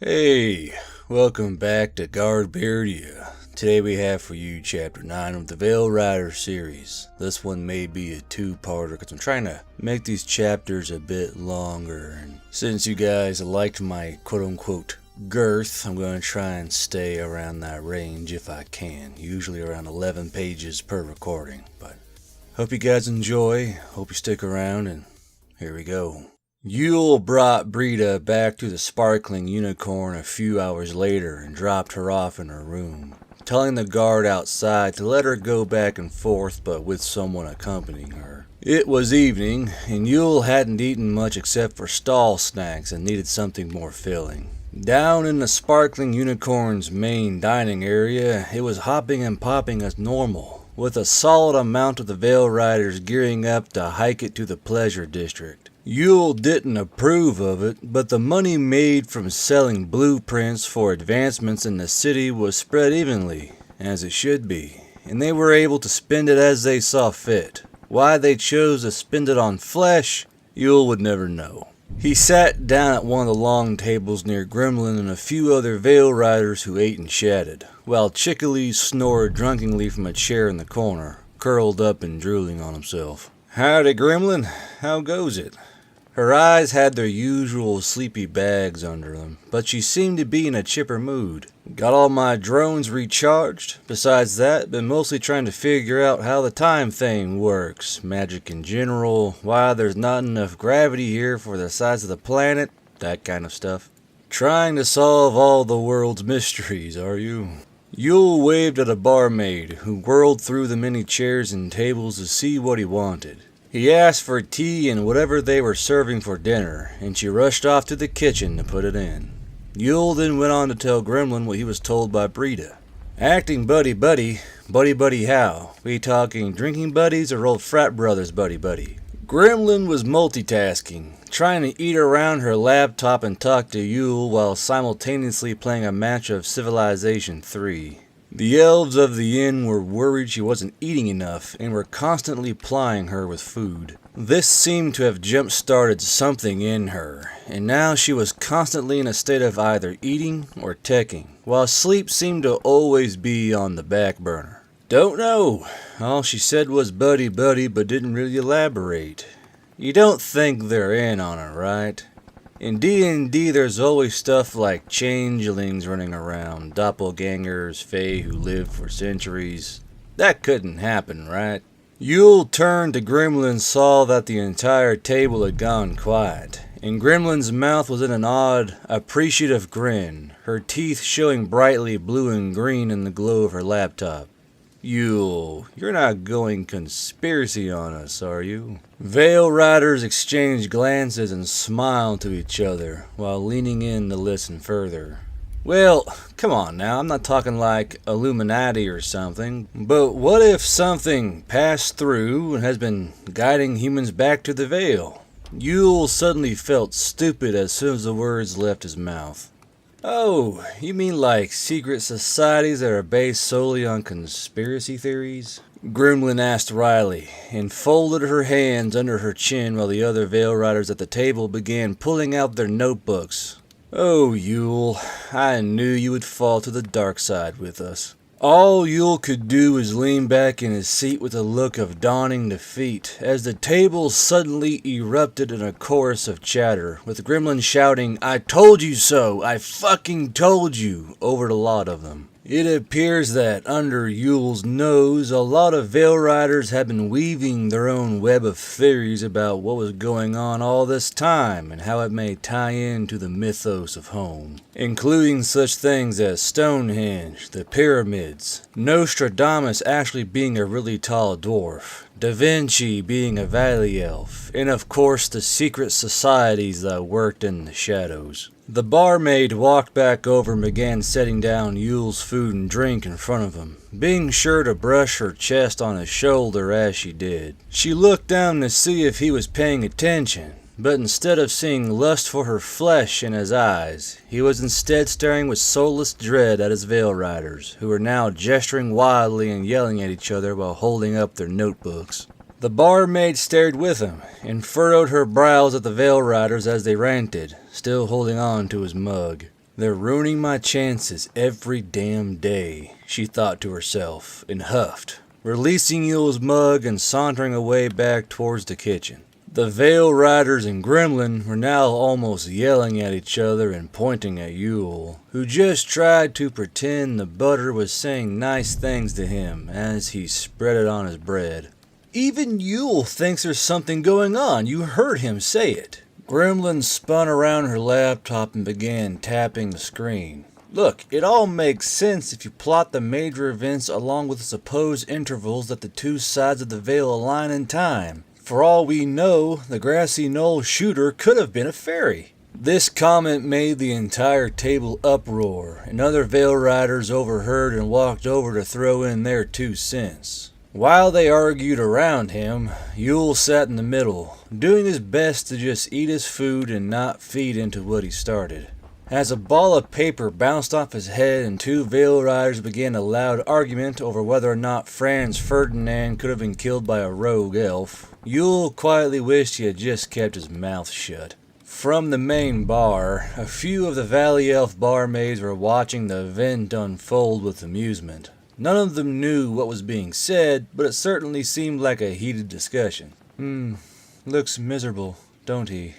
Hey, welcome back to Guardbeardia. Today we have for you Chapter 9 of the Veil Rider series. This one may be a two-parter because I'm trying to make these chapters a bit longer. And since you guys liked my quote-unquote girth, I'm going to try and stay around that range if I can. Usually around 11 pages per recording. But hope you guys enjoy, hope you stick around, and here we go. Yule brought Brita back to the Sparkling Unicorn a few hours later and dropped her off in her room, telling the guard outside to let her go back and forth but with someone accompanying her. It was evening, and Yule hadn't eaten much except for stall snacks and needed something more filling. Down in the Sparkling Unicorn's main dining area, it was hopping and popping as normal, with a solid amount of the Veil Riders gearing up to hike it to the Pleasure District. Yule didn't approve of it, but the money made from selling blueprints for advancements in the city was spread evenly, as it should be, and they were able to spend it as they saw fit. Why they chose to spend it on flesh, Yule would never know. He sat down at one of the long tables near Gremlin and a few other Veil Riders who ate and chatted, while Chickily snored drunkenly from a chair in the corner, curled up and drooling on himself. "Howdy, Gremlin. How goes it?" Her eyes had their usual sleepy bags under them, but she seemed to be in a chipper mood. "Got all my drones recharged. Besides that, been mostly trying to figure out how the time thing works, magic in general, why there's not enough gravity here for the size of the planet, that kind of stuff. Trying to solve all the world's mysteries, are you?" Yule waved at a barmaid, who whirled through the many chairs and tables to see what he wanted. He asked for tea and whatever they were serving for dinner, and she rushed off to the kitchen to put it in. Yule then went on to tell Gremlin what he was told by Brita. "Acting buddy-buddy. Buddy-buddy how? We talking drinking buddies or old frat brothers buddy-buddy?" Gremlin was multitasking, trying to eat around her laptop and talk to Yule while simultaneously playing a match of Civilization 3. The elves of the inn were worried she wasn't eating enough and were constantly plying her with food. This seemed to have jump-started something in her, and now she was constantly in a state of either eating or teching, while sleep seemed to always be on the back burner. "Don't know. All she said was buddy-buddy but didn't really elaborate. You don't think they're in on it, right? In D&D, there's always stuff like changelings running around, doppelgangers, fae who lived for centuries. That couldn't happen, right?" Yule turned to Gremlin and saw that the entire table had gone quiet, and Gremlin's mouth was in an odd, appreciative grin, her teeth showing brightly blue and green in the glow of her laptop. "Yule, you're not going conspiracy on us, are you?" Veil Riders exchanged glances and smiled to each other, while leaning in to listen further. "Well, come on now, I'm not talking like Illuminati or something, but what if something passed through and has been guiding humans back to the Veil?" Yule suddenly felt stupid as soon as the words left his mouth. "Oh, you mean like secret societies that are based solely on conspiracy theories?" Gremlin asked wryly, and folded her hands under her chin while the other Veil Riders at the table began pulling out their notebooks. "Oh, Yule, I knew you would fall to the dark side with us." All Yule could do was lean back in his seat with a look of dawning defeat, as the table suddenly erupted in a chorus of chatter, with Gremlin shouting, "I told you so! I fucking told you!" over the lot of them. It appears that under Yule's nose, a lot of Veil Riders had been weaving their own web of theories about what was going on all this time and how it may tie into the mythos of home, including such things as Stonehenge, the pyramids, Nostradamus actually being a really tall dwarf, Da Vinci being a valley elf, and of course the secret societies that worked in the shadows. The barmaid walked back over and began setting down Yule's food and drink in front of him, being sure to brush her chest on his shoulder as she did. She looked down to see if he was paying attention, but instead of seeing lust for her flesh in his eyes, he was instead staring with soulless dread at his Veil Riders, who were now gesturing wildly and yelling at each other while holding up their notebooks. The barmaid stared with him, and furrowed her brows at the Veil Riders as they ranted, still holding on to his mug. They're ruining my chances every damn day, she thought to herself, and huffed, releasing Yule's mug and sauntering away back towards the kitchen. The Vale Riders and Gremlin were now almost yelling at each other and pointing at Yule, who just tried to pretend the butter was saying nice things to him as he spread it on his bread. Even Yule thinks there's something going on, you heard him say it. Gremlin spun around her laptop and began tapping the screen. Look, it all makes sense if you plot the major events along with the supposed intervals that the two sides of the Vale align in time. For all we know, the grassy knoll shooter could have been a fairy. This comment made the entire table uproar, and other Vale Riders overheard and walked over to throw in their 2 cents. While they argued around him, Yule sat in the middle, doing his best to just eat his food and not feed into what he started. As a ball of paper bounced off his head and 2 Vale Riders began a loud argument over whether or not Franz Ferdinand could have been killed by a rogue elf, Yule quietly wished he had just kept his mouth shut. From the main bar, a few of the Valley Elf barmaids were watching the event unfold with amusement. None of them knew what was being said, but it certainly seemed like a heated discussion. Looks miserable, don't he?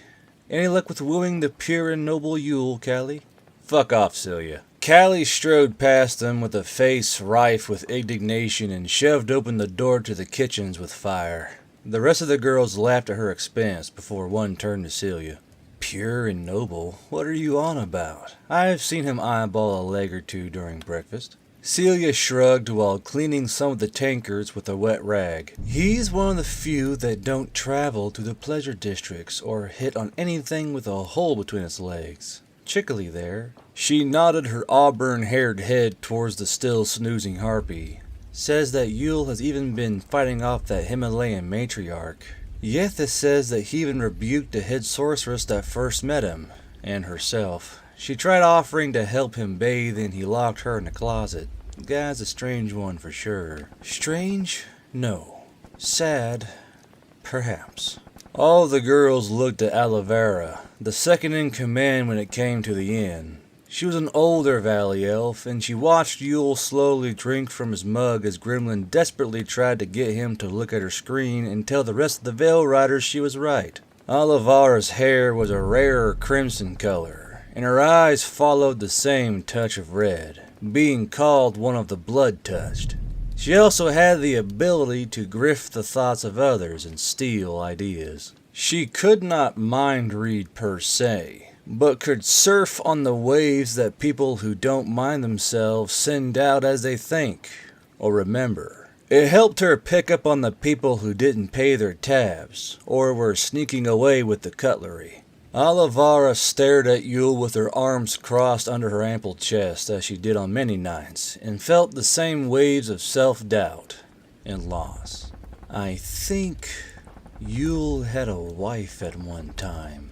Any luck with wooing the pure and noble Yule, Callie? Fuck off, Celia. Callie strode past them with a face rife with indignation and shoved open the door to the kitchens with fire. The rest of the girls laughed at her expense before one turned to Celia. Pure and noble? What are you on about? I've seen him eyeball a leg or two during breakfast. Celia shrugged while cleaning some of the tankards with a wet rag. He's one of the few that don't travel to the pleasure districts or hit on anything with a hole between its legs. Chickily there. She nodded her auburn-haired head towards the still snoozing harpy. Says that Yule has even been fighting off that Himalayan matriarch. Yetha says that he even rebuked the head sorceress that first met him, and herself. She tried offering to help him bathe and he locked her in the closet. The guy's a strange one for sure. Strange? No. Sad? Perhaps. All the girls looked at Alevara, the second in command when it came to the inn. She was an older Valley Elf, and she watched Yule slowly drink from his mug as Gremlin desperately tried to get him to look at her screen and tell the rest of the Vale Riders she was right. Alevara's hair was a rarer crimson color, and her eyes followed the same touch of red, being called one of the blood-touched. She also had the ability to grift the thoughts of others and steal ideas. She could not mind-read per se, but could surf on the waves that people who don't mind themselves send out as they think or remember. It helped her pick up on the people who didn't pay their tabs or were sneaking away with the cutlery. Alevara stared at Yule with her arms crossed under her ample chest as she did on many nights, and felt the same waves of self-doubt and loss. I think Yule had a wife at one time.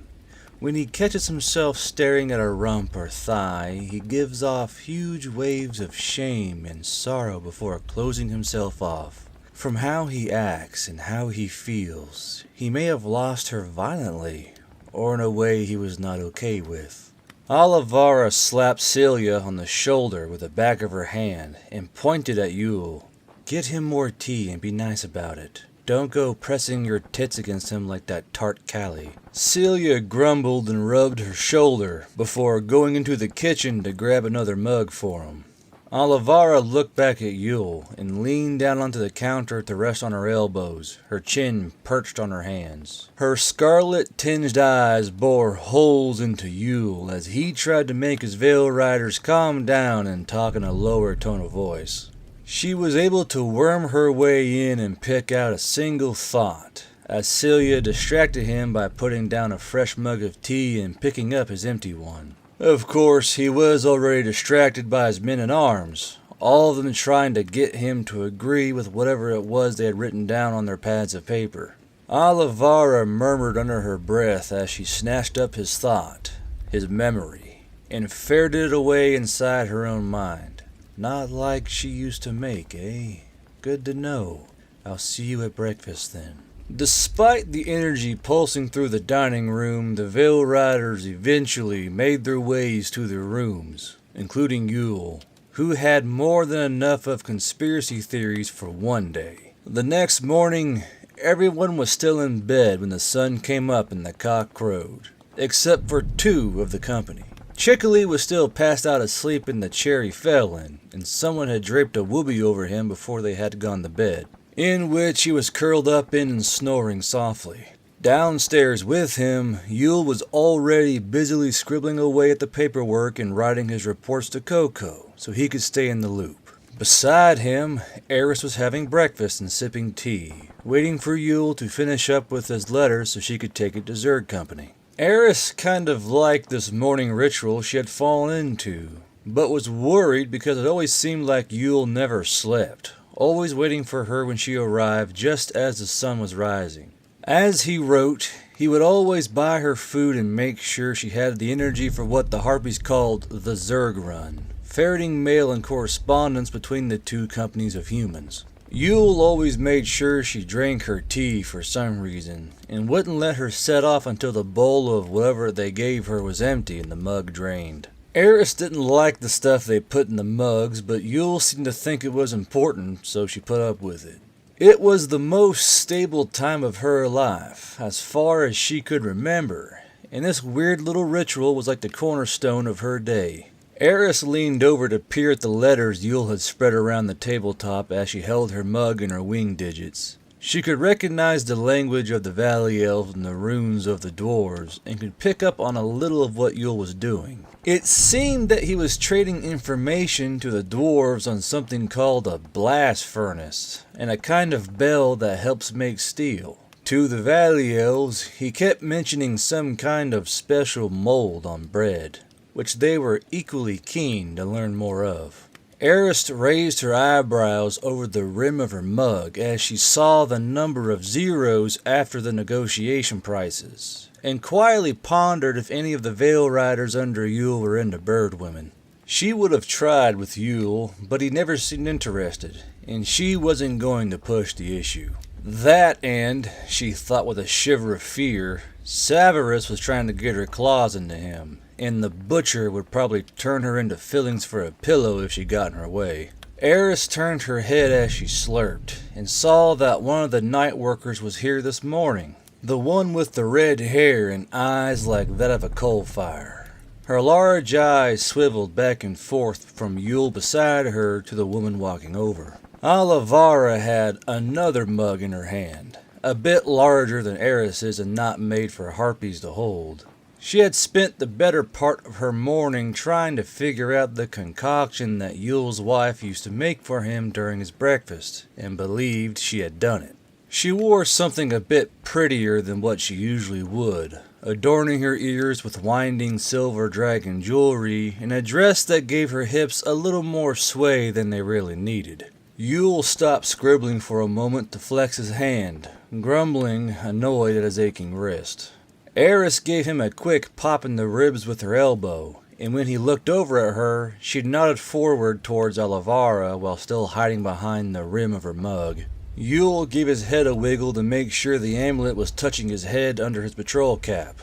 When he catches himself staring at a rump or thigh, he gives off huge waves of shame and sorrow before closing himself off. From how he acts and how he feels, he may have lost her violently, or in a way he was not okay with. Alevara slapped Celia on the shoulder with the back of her hand and pointed at Yule. Get him more tea and be nice about it. Don't go pressing your tits against him like that tart Callie. Celia grumbled and rubbed her shoulder before going into the kitchen to grab another mug for him. Alevara looked back at Yule and leaned down onto the counter to rest on her elbows, her chin perched on her hands. Her scarlet-tinged eyes bore holes into Yule as he tried to make his Vale Riders calm down and talk in a lower tone of voice. She was able to worm her way in and pick out a single thought, as Celia distracted him by putting down a fresh mug of tea and picking up his empty one. Of course, he was already distracted by his men-at-arms, all of them trying to get him to agree with whatever it was they had written down on their pads of paper. Alevara murmured under her breath as she snatched up his thought, his memory, and ferreted it away inside her own mind. Not like she used to make, eh? Good to know. I'll see you at breakfast then. Despite the energy pulsing through the dining room, the Veil Riders eventually made their ways to their rooms, including Yule, who had more than enough of conspiracy theories for one day. The next morning, everyone was still in bed when the sun came up and the cock crowed, except for two of the company. Chickily was still passed out asleep in the chair he fell in, and someone had draped a whoopee over him before they had gone to bed, in which he was curled up in and snoring softly. Downstairs with him, Yule was already busily scribbling away at the paperwork and writing his reports to Coco, so he could stay in the loop. Beside him, Eris was having breakfast and sipping tea, waiting for Yule to finish up with his letter so she could take it to Zerg Company. Eris kind of liked this morning ritual she had fallen into, but was worried because it always seemed like Yule never slept, always waiting for her when she arrived just as the sun was rising. As he wrote, he would always buy her food and make sure she had the energy for what the Harpies called the Zerg Run, ferreting mail and correspondence between the two companies of humans. Yule always made sure she drank her tea for some reason, and wouldn't let her set off until the bowl of whatever they gave her was empty and the mug drained. Eris didn't like the stuff they put in the mugs, but Yule seemed to think it was important, so she put up with it. It was the most stable time of her life, as far as she could remember, and this weird little ritual was like the cornerstone of her day. Eris leaned over to peer at the letters Yule had spread around the tabletop as she held her mug in her wing digits. She could recognize the language of the Valley Elves and the runes of the dwarves, and could pick up on a little of what Yule was doing. It seemed that he was trading information to the dwarves on something called a blast furnace, and a kind of bell that helps make steel. To the Valley Elves, he kept mentioning some kind of special mold on bread, which they were equally keen to learn more of. Eris raised her eyebrows over the rim of her mug as she saw the number of zeros after the negotiation prices, and quietly pondered if any of the Veil Riders under Yule were into bird women. She would have tried with Yule, but he never seemed interested, and she wasn't going to push the issue. That and, she thought with a shiver of fear, Severus was trying to get her claws into him, and the butcher would probably turn her into fillings for a pillow if she got in her way. Eris turned her head as she slurped, and saw that one of the night workers was here this morning, the one with the red hair and eyes like that of a coal fire. Her large eyes swiveled back and forth from Yule beside her to the woman walking over. Alevara had another mug in her hand, a bit larger than Eris's and not made for harpies to hold. She had spent the better part of her morning trying to figure out the concoction that Yule's wife used to make for him during his breakfast, and believed she had done it. She wore something a bit prettier than what she usually would, adorning her ears with winding silver dragon jewelry and a dress that gave her hips a little more sway than they really needed. Yule stopped scribbling for a moment to flex his hand, grumbling, annoyed at his aching wrist. Eris gave him a quick pop in the ribs with her elbow, and when he looked over at her, she nodded forward towards Alevara while still hiding behind the rim of her mug. Yule gave his head a wiggle to make sure the amulet was touching his head under his patrol cap.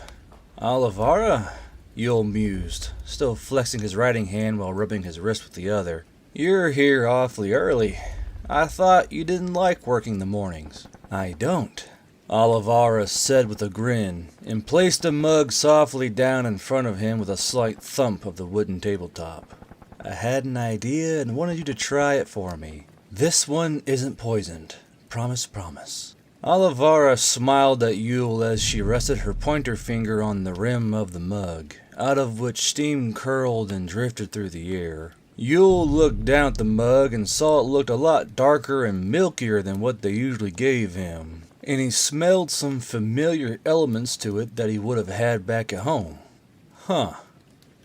Alevara? Yule mused, still flexing his writing hand while rubbing his wrist with the other. You're here awfully early. I thought you didn't like working the mornings. I don't, Alevara said with a grin, and placed a mug softly down in front of him with a slight thump of the wooden tabletop. I had an idea and wanted you to try it for me. This one isn't poisoned. Promise, promise. Alevara smiled at Yule as she rested her pointer finger on the rim of the mug, out of which steam curled and drifted through the air. Yule looked down at the mug and saw it looked a lot darker and milkier than what they usually gave him, and he smelled some familiar elements to it that he would have had back at home. Huh.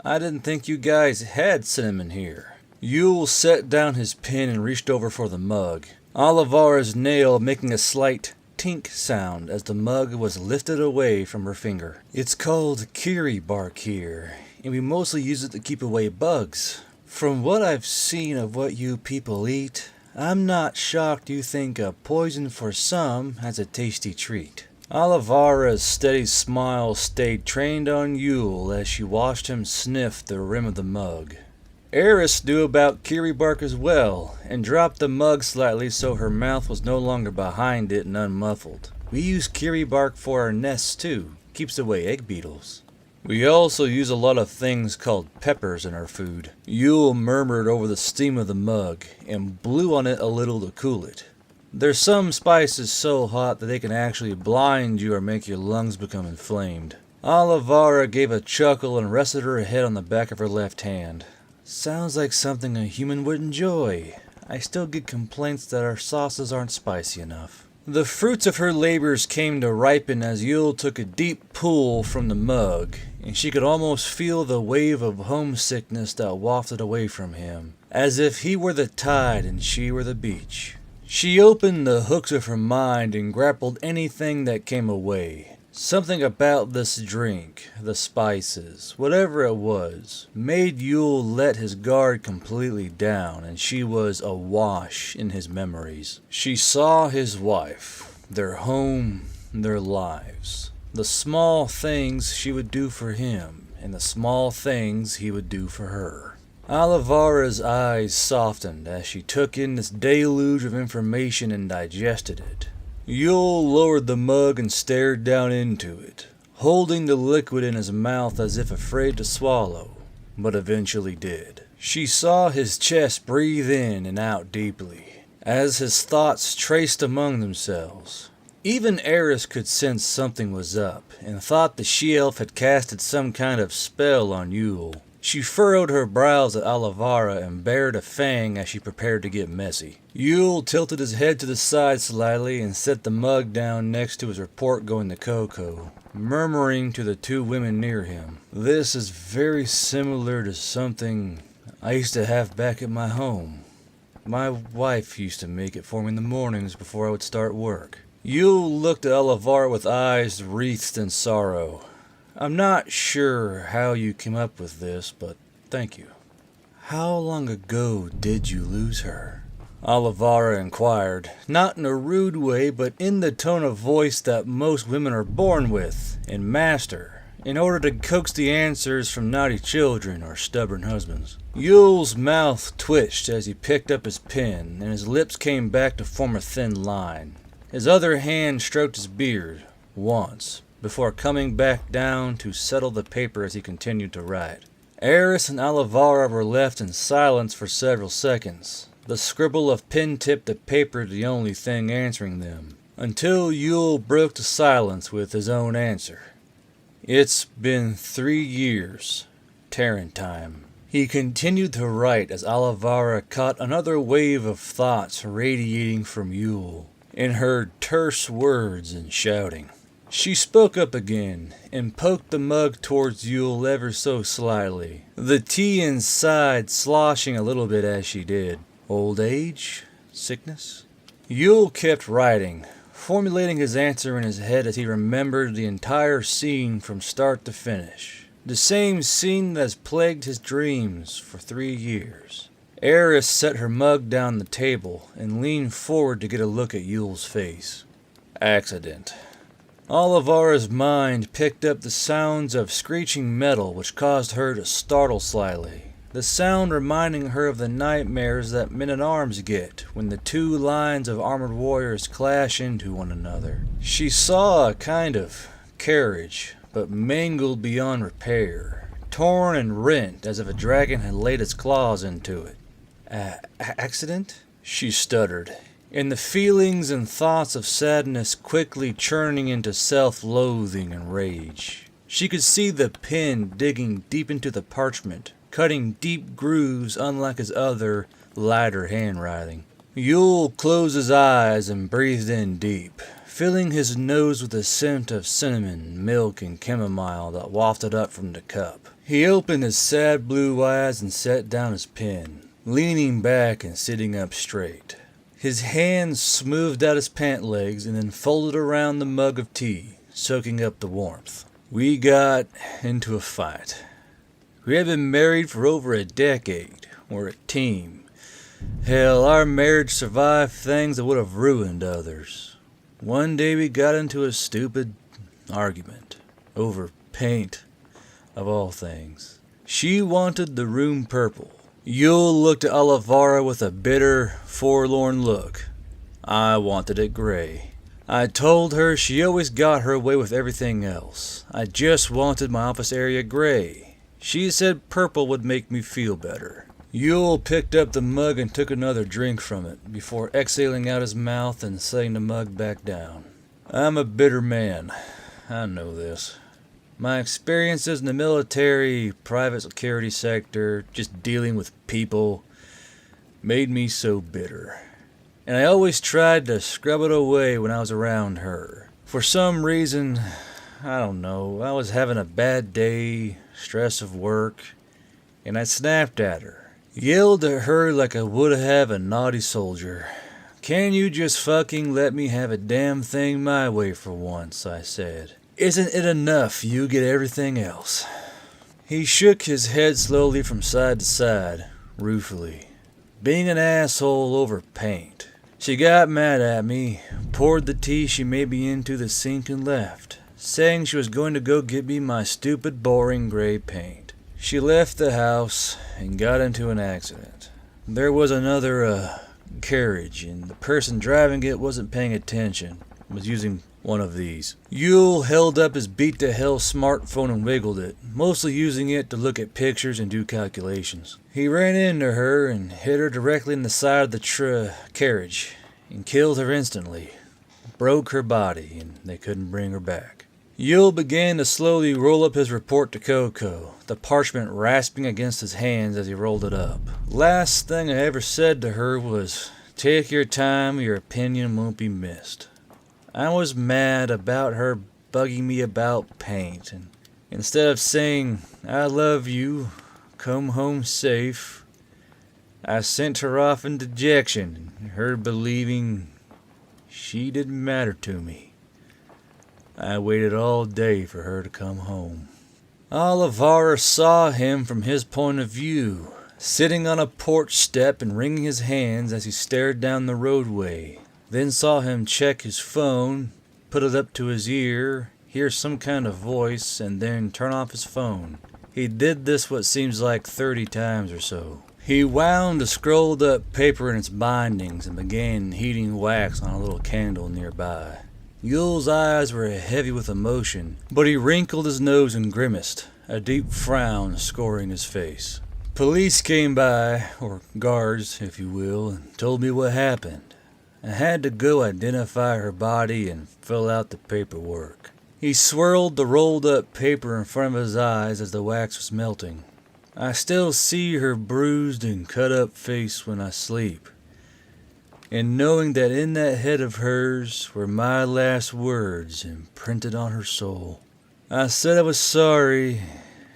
I didn't think you guys had cinnamon here. Yule set down his pen and reached over for the mug, Alevara's nail making a slight tink sound as the mug was lifted away from her finger. It's called kiri bark here, and we mostly use it to keep away bugs. From what I've seen of what you people eat, I'm not shocked you think a poison for some has a tasty treat. Alevara's steady smile stayed trained on Yule as she watched him sniff the rim of the mug. Eris knew about kiri bark as well, and dropped the mug slightly so her mouth was no longer behind it and unmuffled. We use kiri bark for our nests too, keeps away egg beetles. We also use a lot of things called peppers in our food. Yule murmured over the steam of the mug, and blew on it a little to cool it. There's some spices so hot that they can actually blind you or make your lungs become inflamed. Alevara gave a chuckle and rested her head on the back of her left hand. Sounds like something a human would enjoy. I still get complaints that our sauces aren't spicy enough. The fruits of her labors came to ripen as Yule took a deep pull from the mug, and she could almost feel the wave of homesickness that wafted away from him, as if he were the tide and she were the beach. She opened the hooks of her mind and grappled anything that came away. Something about this drink, the spices, whatever it was, made Yule let his guard completely down, and she was awash in his memories. She saw his wife, their home, their lives, the small things she would do for him, and the small things he would do for her. Alevara's eyes softened as she took in this deluge of information and digested it. Yule lowered the mug and stared down into it, holding the liquid in his mouth as if afraid to swallow, but eventually did. She saw his chest breathe in and out deeply, as his thoughts traced among themselves. Even Eris could sense something was up, and thought the she-elf had casted some kind of spell on Yule. She furrowed her brows at Alevara and bared a fang as she prepared to get messy. Yule tilted his head to the side slightly and set the mug down next to his report going to Coco, murmuring to the two women near him. This is very similar to something I used to have back at my home. My wife used to make it for me in the mornings before I would start work. Yule looked at Alevara with eyes wreathed in sorrow. I'm not sure how you came up with this, but thank you. How long ago did you lose her? Alevara inquired, not in a rude way, but in the tone of voice that most women are born with and master, in order to coax the answers from naughty children or stubborn husbands. Yule's mouth twitched as he picked up his pen, and his lips came back to form a thin line. His other hand stroked his beard, once, before coming back down to settle the paper as he continued to write. Eris and Alevara were left in silence for several seconds, the scribble of pen tip to paper the only thing answering them, until Yule broke the silence with his own answer. It's been 3 years. Terran time. He continued to write as Alevara caught another wave of thoughts radiating from Yule, and heard terse words and shouting. She spoke up again, and poked the mug towards Yule ever so slightly, the tea inside sloshing a little bit as she did. Old age? Sickness? Yule kept writing, formulating his answer in his head as he remembered the entire scene from start to finish. The same scene that has plagued his dreams for 3 years. Eris set her mug down the table and leaned forward to get a look at Yule's face. Accident. Alevara's mind picked up the sounds of screeching metal which caused her to startle slightly. The sound reminding her of the nightmares that men-at-arms get when the two lines of armored warriors clash into one another. She saw a kind of carriage, but mangled beyond repair, torn and rent as if a dragon had laid its claws into it. Accident? She stuttered, and the feelings and thoughts of sadness quickly churning into self-loathing and rage. She could see the pen digging deep into the parchment, cutting deep grooves unlike his other, lighter handwriting. Yule closed his eyes and breathed in deep, filling his nose with the scent of cinnamon, milk, and chamomile that wafted up from the cup. He opened his sad blue eyes and set down his pen, leaning back and sitting up straight. His hands smoothed out his pant legs and then folded around the mug of tea, soaking up the warmth. We got into a fight. We had been married for over a decade. We're a team. Hell, our marriage survived things that would have ruined others. One day we got into a stupid argument over paint, of all things. She wanted the room purple. Yule looked at Alevara with a bitter, forlorn look. I wanted it gray. I told her she always got her way with everything else. I just wanted my office area gray. She said purple would make me feel better. Yule picked up the mug and took another drink from it, before exhaling out his mouth and setting the mug back down. I'm a bitter man. I know this. My experiences in the military, private security sector, just dealing with people, made me so bitter. And I always tried to scrub it away when I was around her. For some reason, I don't know, I was having a bad day, stress of work, and I snapped at her. Yelled at her like I would have a naughty soldier. Can you just fucking let me have a damn thing my way for once, I said. Isn't it enough you get everything else? He shook his head slowly from side to side, ruefully. Being an asshole over paint. She got mad at me, poured the tea she made me into the sink and left, saying she was going to go get me my stupid boring gray paint. She left the house and got into an accident. There was another, carriage, and the person driving it wasn't paying attention, was using one of these. Yule held up his beat-to-hell smartphone and wiggled it, mostly using it to look at pictures and do calculations. He ran into her and hit her directly in the side of the carriage and killed her instantly. Broke her body, and they couldn't bring her back. Yule began to slowly roll up his report to Coco, the parchment rasping against his hands as he rolled it up. Last thing I ever said to her was, "Take your time, your opinion won't be missed." I was mad about her bugging me about paint, and instead of saying, "I love you, come home safe," I sent her off in dejection, her believing she didn't matter to me. I waited all day for her to come home. Alevara saw him from his point of view, sitting on a porch step and wringing his hands as he stared down the roadway. Then saw him check his phone, put it up to his ear, hear some kind of voice, and then turn off his phone. He did this what seems like 30 times or so. He wound the scrolled up paper in its bindings and began heating wax on a little candle nearby. Yule's eyes were heavy with emotion, but he wrinkled his nose and grimaced, a deep frown scoring his face. Police came by, or guards, if you will, and told me what happened. I had to go identify her body and fill out the paperwork. He swirled the rolled up paper in front of his eyes as the wax was melting. I still see her bruised and cut up face when I sleep. And knowing that in that head of hers were my last words imprinted on her soul. I said I was sorry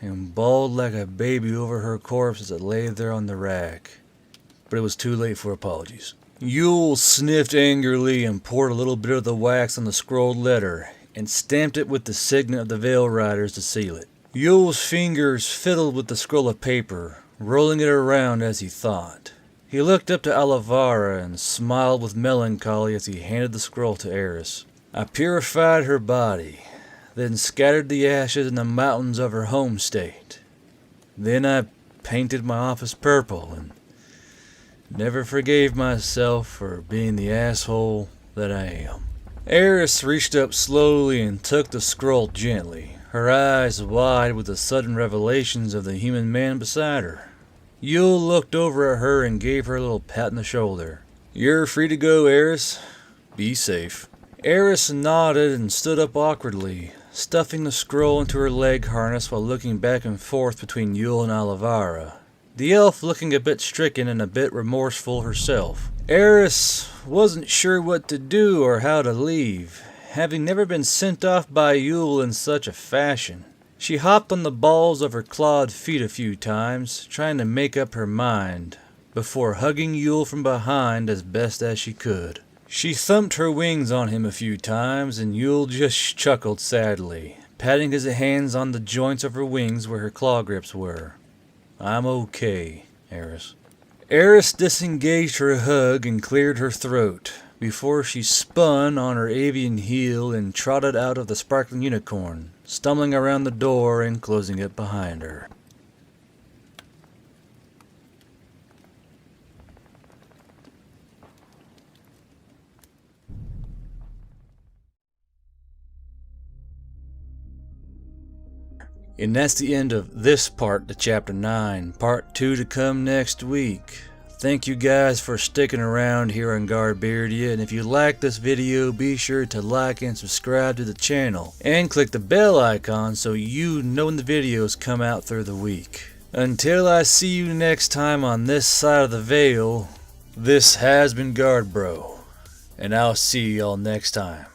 and bawled like a baby over her corpse as it lay there on the rack. But it was too late for apologies. Yule sniffed angrily and poured a little bit of the wax on the scrolled letter and stamped it with the signet of the Veil Riders to seal it. Yule's fingers fiddled with the scroll of paper, rolling it around as he thought. He looked up to Alevara and smiled with melancholy as he handed the scroll to Eris. I purified her body, then scattered the ashes in the mountains of her home state. Then I painted my office purple and never forgave myself for being the asshole that I am. Eris reached up slowly and took the scroll gently, her eyes wide with the sudden revelations of the human man beside her. Yule looked over at her and gave her a little pat on the shoulder. "You're free to go, Eris. Be safe." Eris nodded and stood up awkwardly, stuffing the scroll into her leg harness while looking back and forth between Yule and Alevara. The elf looking a bit stricken and a bit remorseful herself. Eris wasn't sure what to do or how to leave, having never been sent off by Yule in such a fashion. She hopped on the balls of her clawed feet a few times, trying to make up her mind, before hugging Yule from behind as best as she could. She thumped her wings on him a few times, and Yule just chuckled sadly, patting his hands on the joints of her wings where her claw grips were. "I'm okay, Eris." Eris disengaged her hug and cleared her throat before she spun on her avian heel and trotted out of the sparkling unicorn, stumbling around the door and closing it behind her. And that's the end of this part to Chapter 9. Part 2 to come next week. Thank you guys for sticking around here on Guardbeardia, and if you like this video, be sure to like and subscribe to the channel. And click the bell icon so you know when the videos come out through the week. Until I see you next time on this side of the veil, this has been Guardbro, and I'll see y'all next time.